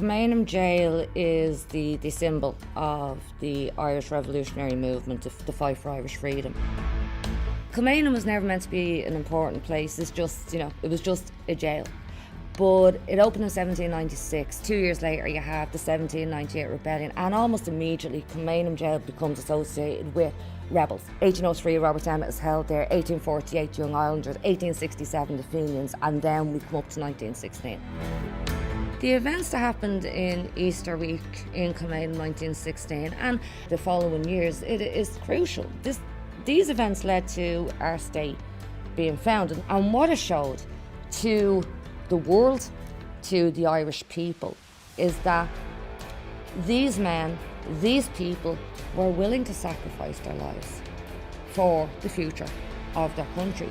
Kilmainham jail is the symbol of the Irish revolutionary movement, the fight for Irish freedom. Kilmainham was never meant to be an important place. It's just, it was just a jail. But it opened in 1796. 2 years later, you have the 1798 rebellion, and almost immediately, Kilmainham jail becomes associated with rebels. 1803, Robert Emmet is held there. 1848, Young Islanders. 1867, the Fenians, and then we come up to 1916. The events that happened in Easter week in Kilmainham 1916 and the following years, it is crucial. These events led to our state being founded, and what it showed to the world, to the Irish people, is that these men, these people were willing to sacrifice their lives for the future of their country.